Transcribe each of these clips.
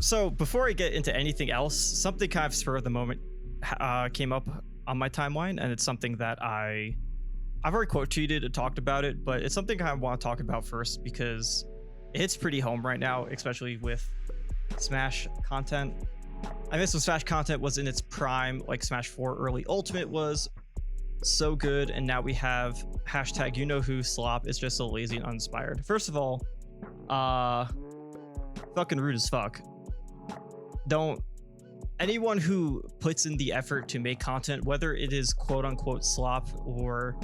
So before I get into anything else, something kind of spur of the moment came up on my timeline, and it's something that I've already quote tweeted and talked about it, but it's something I want to talk about first because it hits pretty home right now, especially with Smash content. I mean, some Smash content was in its prime, like Smash 4 early Ultimate was so good, and now we have hashtag you know who slop is just so lazy and uninspired. First of all, fucking rude as fuck. Don't anyone who puts in the effort to make content, whether it is quote unquote slop or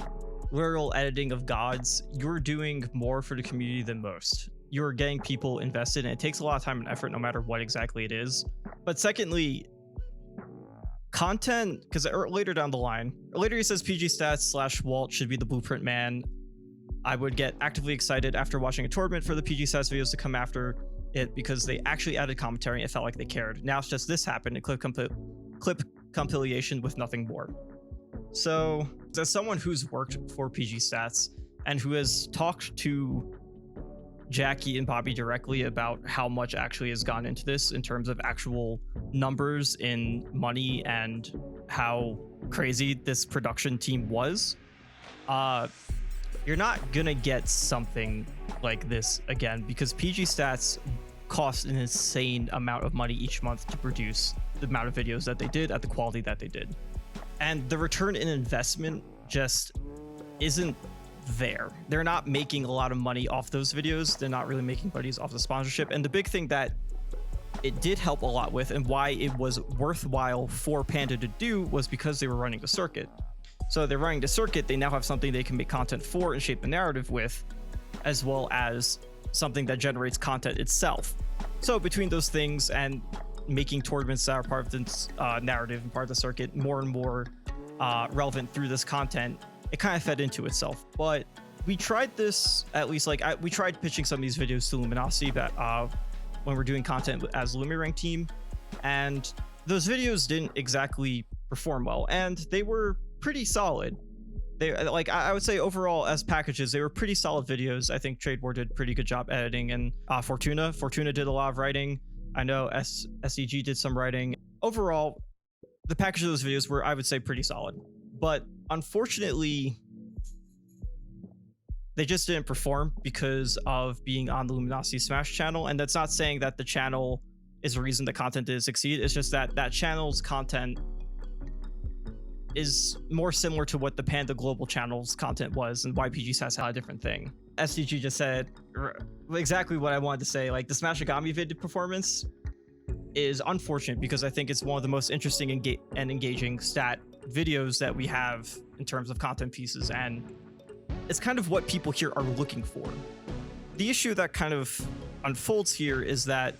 literal editing of gods, you're doing more for the community than most. You're getting people invested, and it takes a lot of time and effort no matter what exactly it is. But secondly, content, because later down the line, later he says PG Stats / Walt should be the blueprint man. I would get actively excited after watching a tournament for the PG Stats videos to come after it because they actually added commentary and it felt like they cared. Now it's just this happened, a clip compilation with nothing more. So as someone who's worked for PG Stats and who has talked to Jackie and Bobby directly about how much actually has gone into this in terms of actual numbers in money and how crazy this production team was, you're not gonna get something like this again because PG Stats cost an insane amount of money each month to produce the amount of videos that they did at the quality that they did. And the return in investment just isn't there. They're not making a lot of money off those videos. They're not really making money off the sponsorship. And the big thing that it did help a lot with and why it was worthwhile for Panda to do was because they were running the circuit. So they're running the circuit, they now have something they can make content for and shape the narrative with, as well as something that generates content itself. So between those things and making tournaments that are part of the narrative and part of the circuit more and more relevant through this content, it kind of fed into itself. But we tried this, at least like we tried pitching some of these videos to Luminosity that when we're doing content as Lumirank team, and those videos didn't exactly perform well, and they were pretty solid. They like I would say overall as packages they were pretty solid videos. I think Trade War did a pretty good job editing, and Fortuna did a lot of writing. I know SEG did some writing. Overall, the package of those videos were, I would say, pretty solid. But unfortunately, they just didn't perform because of being on the Luminosity Smash channel. And that's not saying that the channel is the reason the content didn't succeed. It's just that that channel's content is more similar to what the Panda Global channel's content was, and YPG has had a different thing. SDG just said exactly what I wanted to say. Like, the Smashigami vid performance is unfortunate because I think it's one of the most interesting and engaging stat videos that we have in terms of content pieces, and it's kind of what people here are looking for. The issue that kind of unfolds here is that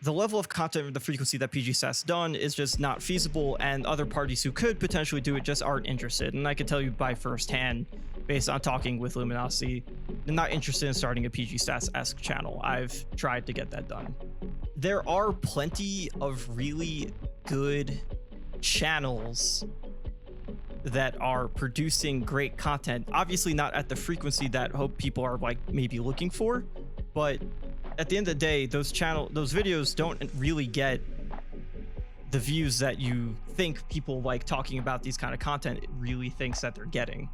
the level of content and the frequency that PGSAT's done is just not feasible, and other parties who could potentially do it just aren't interested. And I can tell you by firsthand, based on talking with Luminosity, they're not interested in starting a PGStats-esque channel. I've tried to get that done. There are plenty of really good channels that are producing great content, obviously not at the frequency that hope people are like maybe looking for, but at the end of the day, those videos don't really get the views that you think people like talking about these kind of content really thinks that they're getting.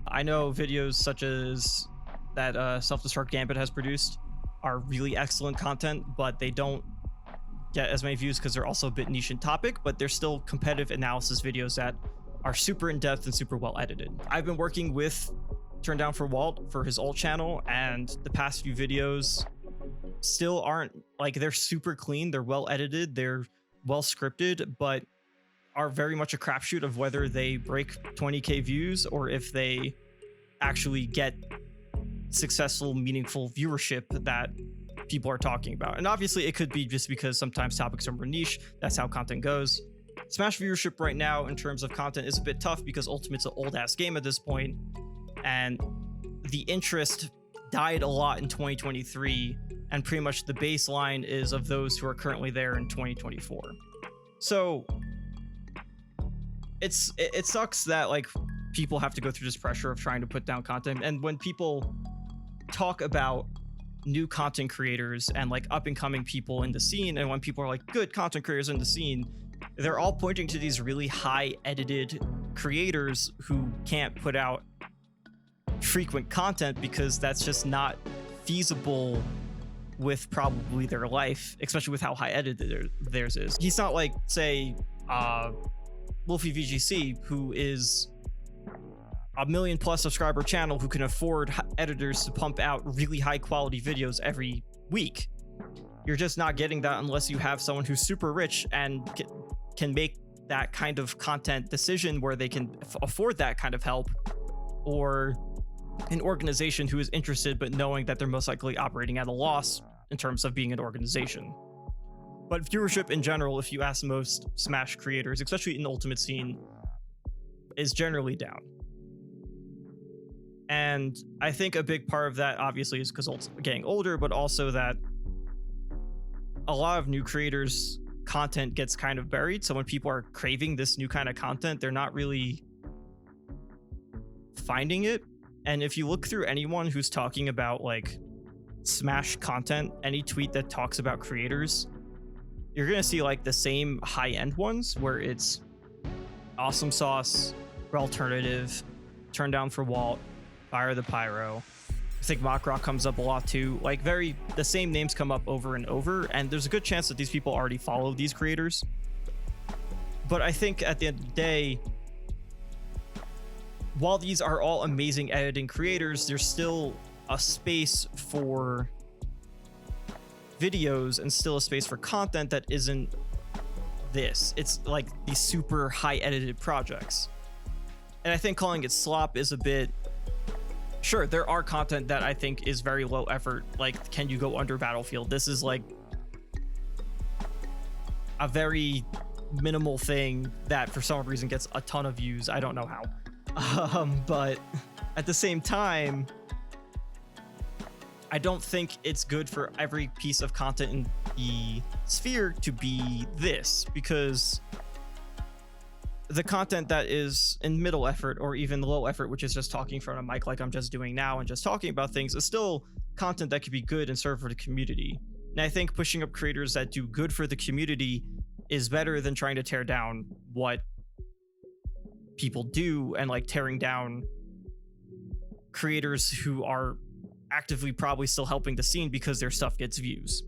I know videos such as that Self-Destruct Gambit has produced are really excellent content, but they don't get as many views because they're also a bit niche in topic, but they're still competitive analysis videos that are super in-depth and super well edited. I've been working with Turn Down for Walt for his alt channel, and the past few videos still aren't like, they're super clean, they're well edited, they're well scripted, but are very much a crapshoot of whether they break 20k views or if they actually get successful, meaningful viewership that people are talking about. And obviously it could be just because sometimes topics are more niche, that's how content goes. Smash viewership right now in terms of content is a bit tough because Ultimate's an old ass game at this point, and the interest died a lot in 2023, and pretty much the baseline is of those who are currently there in 2024. So it sucks that like people have to go through this pressure of trying to put down content, and when people talk about new content creators and like up and coming people in the scene, and when people are like good content creators in the scene, they're all pointing to these really high edited creators who can't put out frequent content because that's just not feasible with probably their life, especially with how high edited theirs is. He's not like, say, Wolfie VGC, who is a 1 million+ subscriber channel who can afford editors to pump out really high quality videos every week. You're just not getting that unless you have someone who's super rich and can make that kind of content decision where they can afford that kind of help, or an organization who is interested but knowing that they're most likely operating at a loss in terms of being an organization. But viewership in general, if you ask most Smash creators, especially in the Ultimate scene, is generally down. And I think a big part of that obviously is because Ult's getting older, but also that a lot of new creators' content gets kind of buried. So when people are craving this new kind of content, they're not really finding it. And if you look through anyone who's talking about like Smash content, any tweet that talks about creators, you're gonna see like the same high-end ones where it's Awesome Sauce, Alternative, Turn Down for Walt, Fire the Pyro. I think Mockrock comes up a lot too. Like the same names come up over and over, and there's a good chance that these people already follow these creators. But I think at the end of the day, while these are all amazing editing creators, there's still a space for videos and still a space for content that isn't this. It's like these super high edited projects. And I think calling it slop is a bit... Sure, there are content that I think is very low effort, like Can You Go Under Battlefield? This is like a very minimal thing that for some reason gets a ton of views. I don't know how. But at the same time, I don't think it's good for every piece of content in the sphere to be this, because the content that is in middle effort or even low effort, which is just talking from a mic like I'm just doing now and just talking about things, is still content that could be good and serve for the community. And I think pushing up creators that do good for the community is better than trying to tear down what people do and like tearing down creators who are actively probably still helping the scene because their stuff gets views.